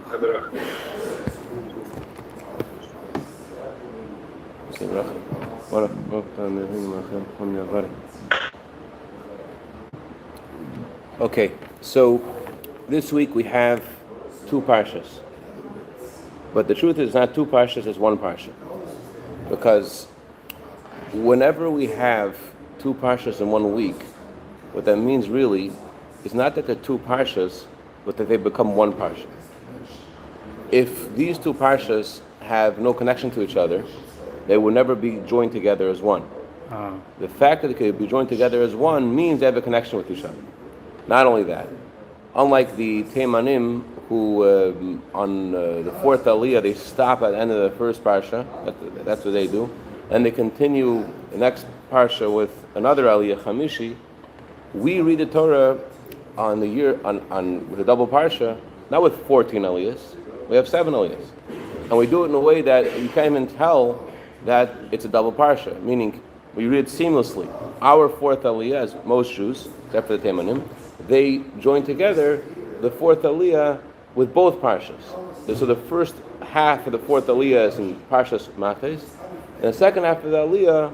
Okay, so this week we have two Parshas. But the truth is not two Parshas, it's one Parsha. Because whenever we have two Parshas in 1 week, what that means really is not that they're two Parshas, but that they become one Parsha. If these two Parshas have no connection to each other, they will never be joined together as one. The fact that they could be joined together as one means they have a connection with each other. Not only that, unlike the Teimanim, who on the fourth Aliyah, they stop at the end of the first Parsha, that's what they do, and they continue the next Parsha with another Aliyah, Chamishi. We read the Torah on the year, with a double Parsha, not with 14 Aliyahs, we have 7 Aliyahs. And we do it in a way that you can't even tell that it's a double Parsha, meaning we read it seamlessly. Our fourth Aliyah, as most Jews, except for the Teimanim, they join together the fourth Aliyah with both Parshas. So the first half of the fourth Aliyah is in Parshas Matot, and the second half of the Aliyah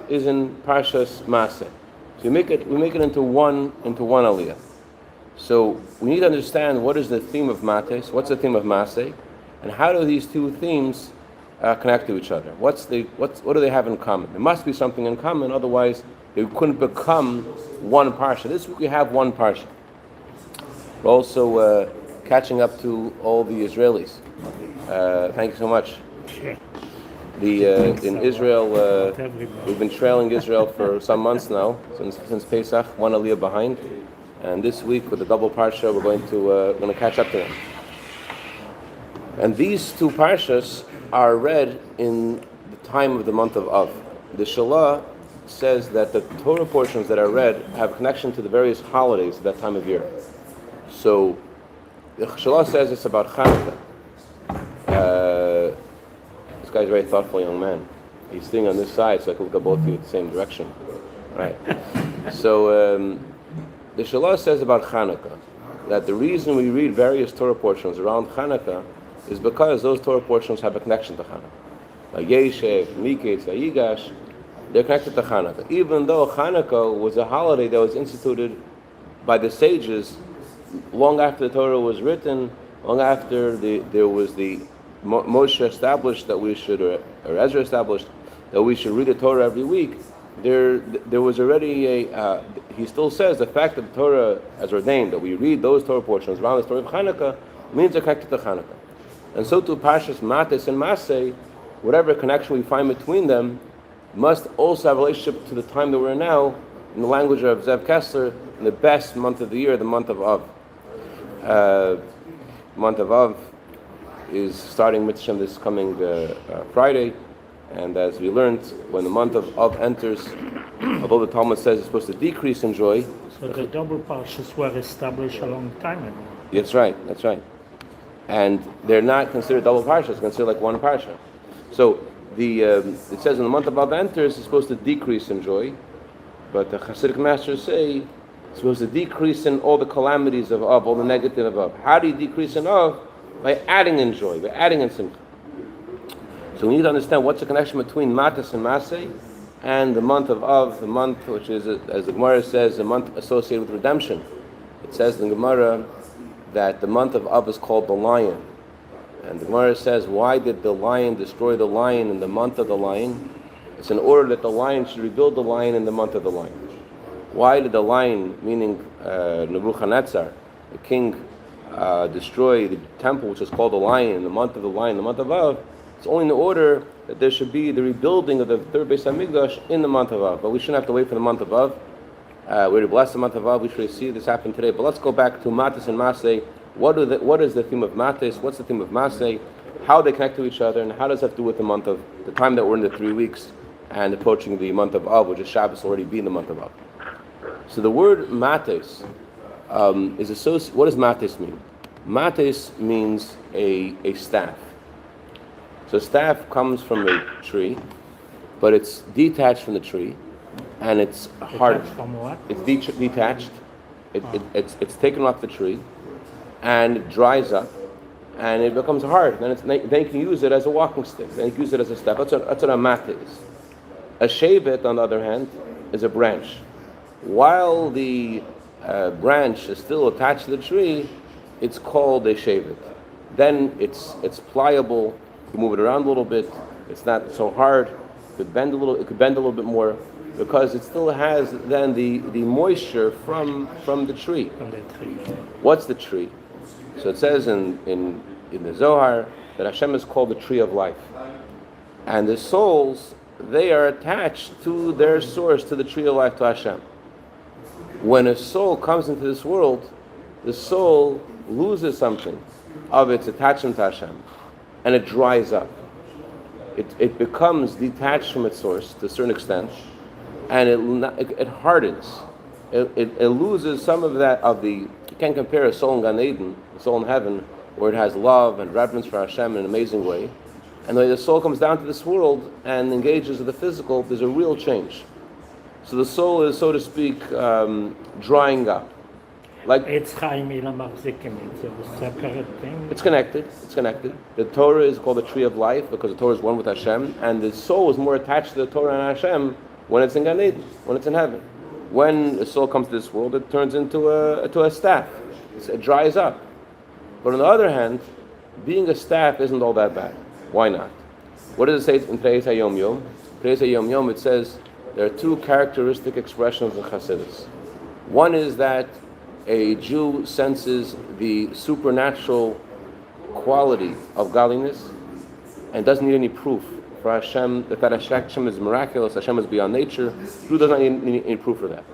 is in Parshas Masei. So we make it into one Aliyah. So we need to understand what is the theme of Matot, what's the theme of Masei, and how do these two themes connect to each other? What do they have in common? There must be something in common, otherwise they couldn't become one Parsha. This week we have one Parsha. We're also catching up to all the Israelis. Thank you so much. In Israel, we've been trailing Israel for some months now, since Pesach, one Aliyah behind, and this week with the double Parsha, we're going to catch up to them. And these two Parshas are read in the time of the month of Av. The Shalah says that the Torah portions that are read have connection to the various holidays at that time of year. So the Shalah says it's about Hanukkah. This guy's a very thoughtful young man. He's sitting on this side, so I can look at both of you in the same direction. Right. So the Shalah says about Hanukkah that the reason we read various Torah portions around Hanukkah is because those Torah portions have a connection to Hanukkah. Like Yeshev, Miketz, Yigash, they're connected to Hanukkah. Even though Hanukkah was a holiday that was instituted by the sages long after the Torah was written, long after there was the Moshe established that we should, or Ezra established that we should read the Torah every week, there was already he still says the fact that the Torah has ordained that we read those Torah portions around the story of Hanukkah means they're connected to Hanukkah. And so too Parshas Matot and Masei, whatever connection we find between them, must also have a relationship to the time that we're in now, in the language of Zev Kessler, in the best month of the year, the month of Av. Month of Av is starting Mitzvah this coming Friday, and as we learned, when the month of Av enters, although the Talmud says it's supposed to decrease in joy. So the double Parshas were established a long time ago. That's right. And they're not considered double Parshas, it's considered like one Parsha. So it says when the month of Av enters, it's supposed to decrease in joy, but the Chassidic masters say it's supposed to decrease in all the calamities of Av, all the negative of Av. How do you decrease in Av? By adding in joy, by adding in simcha. So we need to understand what's the connection between Matot and Masei and the month of Av, the month which is, as the Gemara says, a month associated with redemption. It says in the Gemara that the month of Av is called the lion. And the Gemara says, why did the lion destroy the lion in the month of the lion? It's in order that the lion should rebuild the lion in the month of the lion. Why did the lion, meaning Nebuchadnezzar, the king, destroy the temple which is called the lion in the month of the lion, the month of Av? It's only in order that there should be the rebuilding of the third Beis Hamikdash in the month of Av. But we shouldn't have to wait for the month of Av. We're to bless the month of Av. We should see this happen today. But let's go back to Matot and Masei. What is the theme of Matot? What's the theme of Masei? How they connect to each other, and how does that have to do with the month of the time that we're in the 3 weeks and approaching the month of Av, which is Shabbos already be in the month of Av. So the word Matot is associated. What does Matot mean? Matot means a staff. So staff comes from a tree, but it's detached from the tree, and it's hard. From what? It's detached. It's taken off the tree, and it dries up, and it becomes hard. Then you can use it as a walking stick. Then you can use it as a step. That's what a mat is. A shevet, on the other hand, is a branch. While the branch is still attached to the tree, it's called a shevet. Then it's pliable. You move it around a little bit. It's not so hard. It could bend a little bit more, because it still has then the moisture from the tree. What's the tree? So it says in the Zohar that Hashem is called the tree of life, and the souls, they are attached to their source, to the tree of life, to Hashem. When a soul comes into this world, the soul loses something of its attachment to Hashem, and it dries up. It becomes detached from its source to a certain extent, and it hardens. It loses some of that, you can't compare a soul in Gan Eden, a soul in heaven, where it has love and reverence for Hashem in an amazing way. And the way the soul comes down to this world and engages with the physical, there's a real change. So the soul is, so to speak, drying up. Like it's a separate thing. It's connected. The Torah is called the tree of life because the Torah is one with Hashem, and the soul is more attached to the Torah and Hashem when it's in Gan Eden, when it's in heaven. When the soul comes to this world, it turns into a staff. It dries up. But on the other hand, being a staff isn't all that bad. Why not? What does it say in Parshas Hayom Yom? Parshas Hayom Yom, it says there are two characteristic expressions in Chassidus. One is that a Jew senses the supernatural quality of godliness and doesn't need any proof for Hashem, that Hashem is miraculous, Hashem is beyond nature. Jew does not need any proof for that.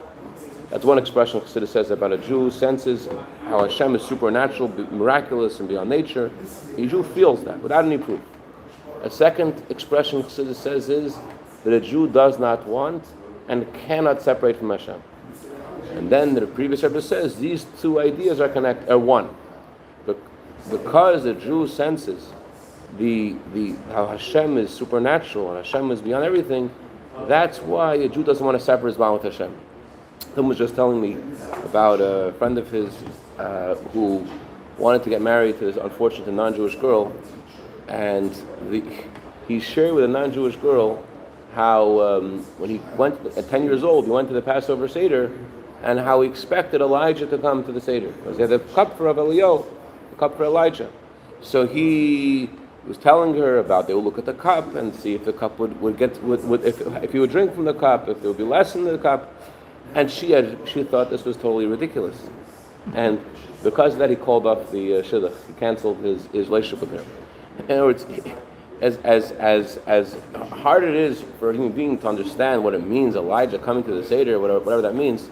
That's one expression Chassidus says about a Jew senses how Hashem is supernatural, miraculous, and beyond nature. A Jew feels that without any proof. A second expression Chassidus says is that a Jew does not want and cannot separate from Hashem. And then the previous chapter says these two ideas are one. Because the Jew senses how Hashem is supernatural and Hashem is beyond everything, that's why a Jew doesn't want to separate his bond with Hashem. Someone was just telling me about a friend of his who wanted to get married to this unfortunate non-Jewish girl, and he shared with a non-Jewish girl how when he went at 10 years old, he went to the Passover Seder, and how he expected Elijah to come to the Seder, because he had the cup for Eliyahu, the cup for Elijah. So he was telling her about they would look at the cup and see if the cup would get if he would drink from the cup, if there would be less in the cup, and she thought this was totally ridiculous, and because of that he called off the shidduch. He canceled his relationship with her. In other words, as hard it is for a human being to understand what it means, Elijah coming to the Seder, whatever that means.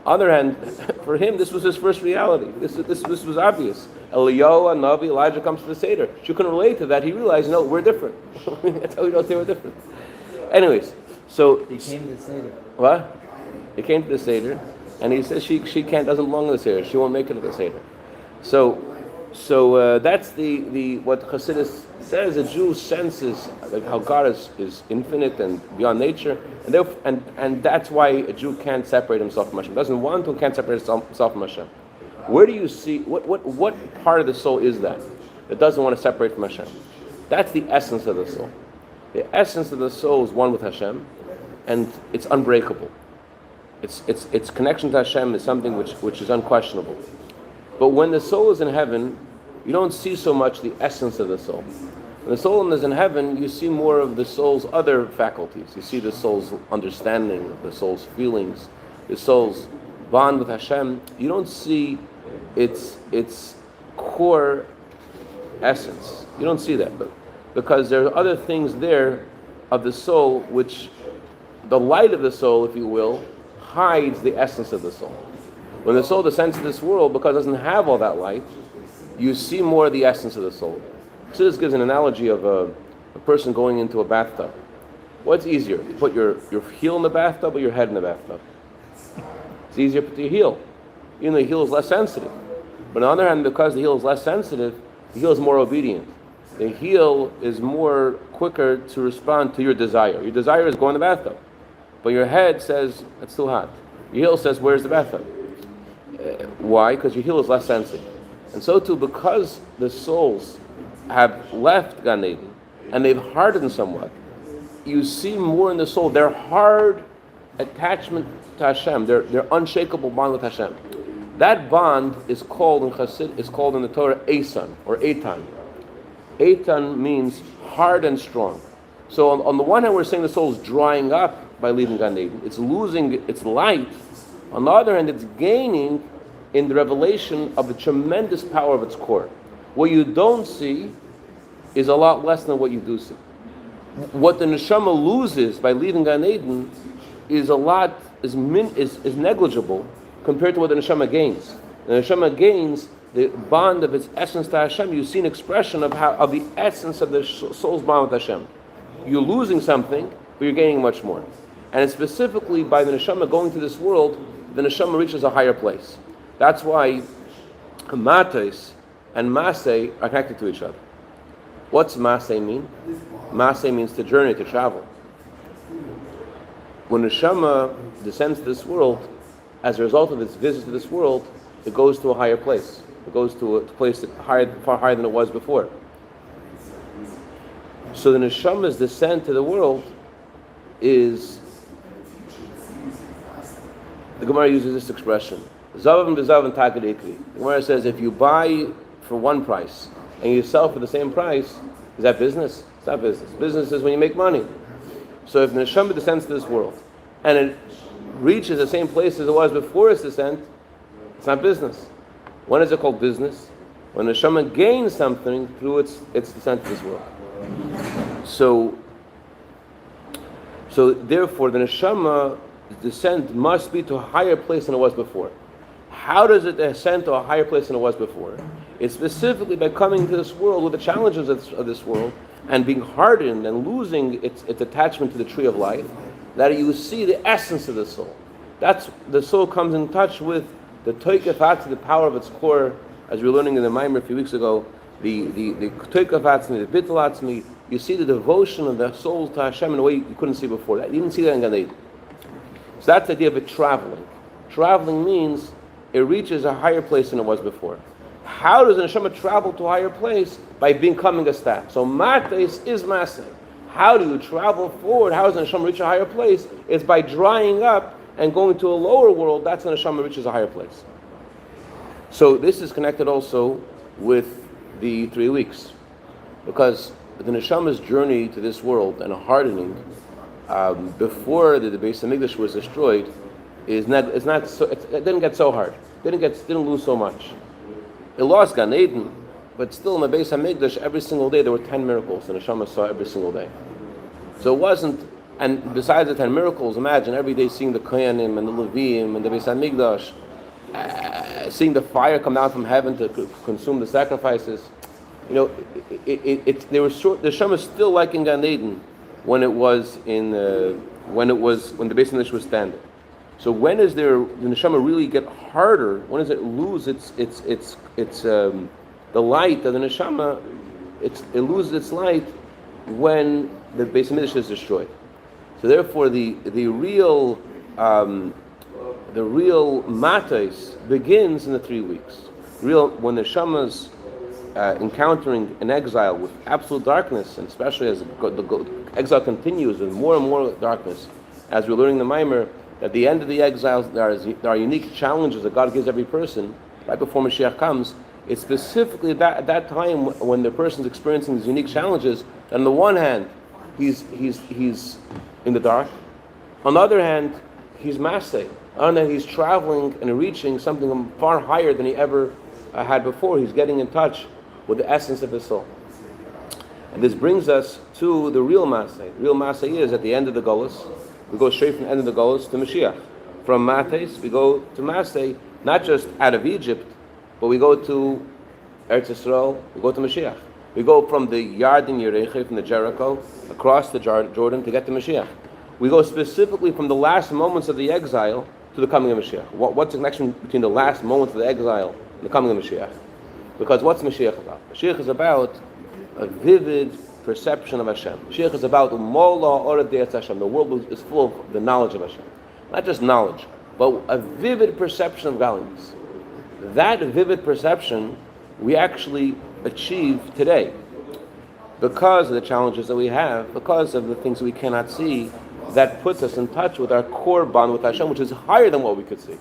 On the other hand, for him, this was his first reality. This was obvious. Eliyahu, Navi, Elijah comes to the Seder. She couldn't relate to that. He realized, no, we're different. That's how we know they were different. Anyways, so he came to the Seder. What? He came to the Seder, and he says she doesn't belong to the Seder. She won't make it to the Seder. So that's the what Chassidus says. A Jew senses like how God is infinite and beyond nature, and that's why a Jew can't separate himself from Hashem. Doesn't want to, can't separate himself from Hashem. Where do you see what part of the soul is that doesn't want to separate from Hashem? That's the essence of the soul. The essence of the soul is one with Hashem, and it's unbreakable. Its connection to Hashem is something which is unquestionable. But when the soul is in heaven, you don't see so much the essence of the soul. When the soul is in heaven, you see more of the soul's other faculties. You see the soul's understanding, the soul's feelings, the soul's bond with Hashem. You don't see its core essence. You don't see that, because there are other things there of the soul which, the light of the soul, if you will, hides the essence of the soul. When the soul descends to this world, because it doesn't have all that light, you see more of the essence of the soul. So this gives an analogy of a person going into a bathtub. What's easier, to put your heel in the bathtub or your head in the bathtub? It's easier to put your heel. Even though the heel is less sensitive. But on the other hand, because the heel is less sensitive, the heel is more obedient. The heel is more quicker to respond to your desire. Your desire is go in the bathtub. But your head says, it's too hot. Your heel says, where's the bathtub? Why? Because your heel is less sensitive. And so too, because the souls have left Gan Eden and they've hardened somewhat, you see more in the soul their hard attachment to Hashem, their unshakable bond with Hashem. That bond is called in the Torah Eisan or Eitan. Eitan means hard and strong. So on the one hand, we're saying the soul is drying up by leaving Gan Eden. It's losing its light. On the other hand, it's gaining in the revelation of the tremendous power of its core. What you don't see is a lot less than what you do see. What the neshama loses by leaving Gan Eden is negligible compared to what the neshama gains. The neshama gains the bond of its essence to Hashem. You see an expression of the essence of the soul's bond with Hashem. You're losing something, but you're gaining much more. And it's specifically by the neshama going to this world, the neshama reaches a higher place. That's why Matos and Masei are connected to each other. What's Masei mean? Masei means to journey, to travel. When neshama descends to this world, as a result of its visit to this world, it goes to a higher place. It goes to a place far higher than it was before. So the neshama's descent to the world is, the Gemara uses this expression, Zav and Takadikri. The Gemara says, if you buy for one price and you sell for the same price, is that business? It's not business. Business is when you make money. So if the neshama descends to this world and it reaches the same place as it was before its descent, it's not business. When is it called business? When the neshama gains something through its descent to this world. So therefore, the neshama descent must be to a higher place than it was before. How does it ascend to a higher place than it was before? It's specifically by coming to this world with the challenges of this world and being hardened and losing its attachment to the tree of life, that you see the essence of the soul. That's the soul comes in touch with the toikafatzi, the power of its core, as we were learning in the Maimer a few weeks ago. The toikafatzi, the bitalatzmi. You see the devotion of the soul to Hashem in a way you couldn't see before. You didn't see that in Gan Eden. So that's the idea of it traveling. Traveling means it reaches a higher place than it was before. How does the neshama travel to a higher place? By becoming a staff. So mates is maseh. How do you travel forward? How does the neshama reach a higher place? It's by drying up and going to a lower world. That's when the neshama reaches a higher place. So this is connected also with the 3 weeks, because the neshama's journey to this world and a hardening before the Beis Hamikdash was destroyed it didn't get so hard. Didn't lose so much. It lost Gan Eden, but still in the Beis Hamikdash every single day there were 10 miracles the neshama saw every single day. So it wasn't, and besides the 10 miracles, imagine every day seeing the Kohanim and the Levim and the Beis Hamikdash, seeing the fire come down from heaven to consume the sacrifices. You know, they were short. The neshama is still like in Gan Eden when the Beis Hamikdash was standing. So when is the neshama really get harder? When does it lose the light of the neshama? It loses its light when the Beis Hamikdash is destroyed. So therefore, the real matos begins in the 3 weeks. When the neshama's encountering an exile with absolute darkness, and especially as the exile continues with more and more darkness, as we're learning the Maimer, at the end of the exiles, there are unique challenges that God gives every person right before Mashiach comes. It's specifically at that time when the person's experiencing these unique challenges. On the one hand, he's in the dark. On the other hand, he's Masei. On the other hand, he's traveling and reaching something far higher than he ever had before. He's getting in touch with the essence of his soul. And this brings us to the real Masei. The real Masei is at the end of the Golus. We go straight from the end of the Golus to Mashiach. From Mates, we go to Masei, not just out of Egypt, but we go to Eretz Yisrael, we go to Mashiach. We go from the Yarden Yerecheh, from the Jericho, across the Jordan to get to Mashiach. We go specifically from the last moments of the exile to the coming of Mashiach. What's the connection between the last moments of the exile and the coming of Mashiach? Because what's Mashiach about? Mashiach is about a vivid perception of Hashem. Mashiach is about Mola Orad De'etz Hashem. The world is full of the knowledge of Hashem. Not just knowledge, but a vivid perception of godliness. That vivid perception we actually achieve today. Because of the challenges that we have, because of the things we cannot see, that puts us in touch with our core bond with Hashem, which is higher than what we could see. I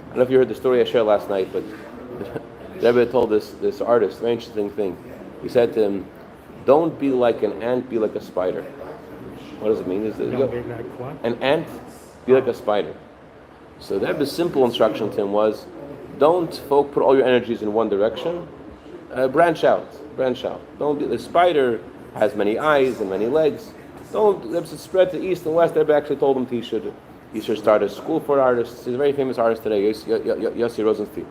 don't know if you heard the story I shared last night, but the Rebbe told this artist a very interesting thing. He said to him, don't be like an ant, be like a spider. What does it mean? Don't be like what? An ant, be like a spider. So the Rebbe's simple instruction to him was, don't put all your energies in one direction, branch out. Don't be, the spider has many eyes and many legs. Don't spread to east and west. Rebbe actually told him he should start a school for artists. He's a very famous artist today, Yossi Rosenstein.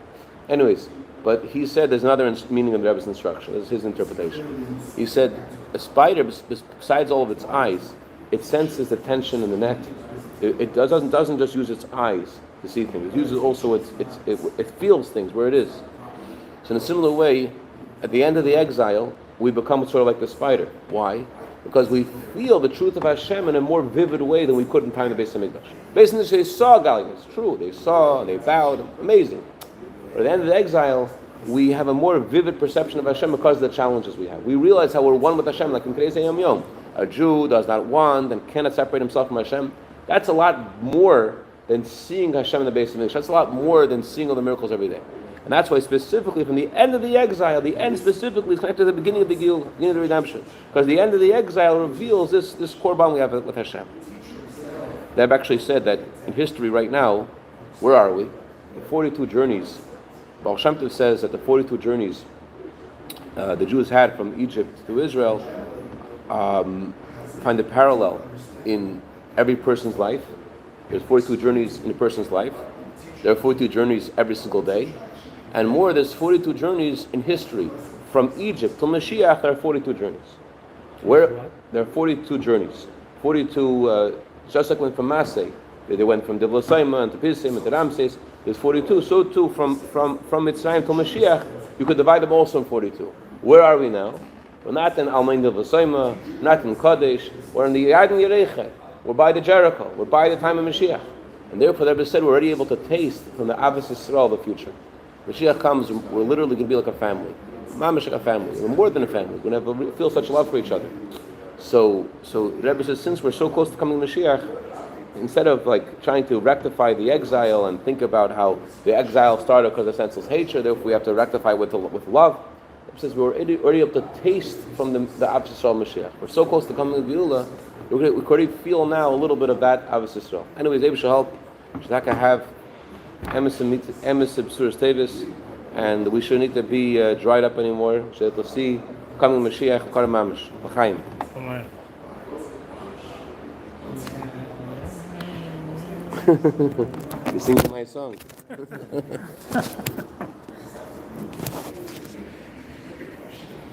Anyways, but he said there's another meaning of the Rebbe's instruction. This is his interpretation. He said a spider, besides all of its eyes, it senses the tension in the net. It doesn't just use its eyes to see things. It uses also it feels things where it is. So in a similar way, at the end of the exile, we become sort of like the spider. Why? Because we feel the truth of Hashem in a more vivid way than we could in time of the Beis Hamikdash. Beis Hamikdash, they saw Galilee. It's true. They saw, they bowed. Amazing. But at the end of the exile, we have a more vivid perception of Hashem because of the challenges we have. We realize how we're one with Hashem, like in Kriyas Yom Yom. A Jew does not want and cannot separate himself from Hashem. That's a lot more than seeing Hashem in the Beis Hamikdash. That's a lot more than seeing all the miracles every day. And that's why specifically from the end of the exile, the end specifically is connected to the beginning of the Gil, beginning of the redemption. Because the end of the exile reveals this core bond we have with Hashem. They've actually said that in history right now, where are we? The 42 journeys. Baal Shem Tov says that the 42 journeys the Jews had from Egypt to Israel find a parallel in every person's life. There's 42 journeys in a person's life. There are 42 journeys every single day. And more, there's 42 journeys in history. From Egypt to Mashiach, there are 42 journeys. Where there are 42 journeys. 42, just like when from Masei, they went from Devlosaima to Pisim and to Ramses. There's 42. So too, from Mitzrayim to Mashiach, you could divide them also in 42. Where are we now? We're not in Almain Devlosaima, not in Kadesh. We're in the Yad and Yerecha. We're by the Jericho. We're by the time of Mashiach. And therefore, the Rebbe said we're already able to taste from the Avos Yisrael the future. Mashiach comes, we're literally going to be like a family. Mamash like a family. We're more than a family. We're going to feel such love for each other. So the Rebbe says, since we're so close to coming to Mashiach, instead of like trying to rectify the exile and think about how the exile started because of senseless hatred, therefore we have to rectify with love. It says we're already able to taste from the Avos Yisrael Mashiach. We're so close to coming to Geulah, we can already feel now a little bit of that Avos Yisrael. Anyways, Able shall help. Shadaka have emes b'suras tevis, and we shouldn't need to be dried up anymore. Shall see coming Mashiach Kar Mamish L'chaim. You sing my song.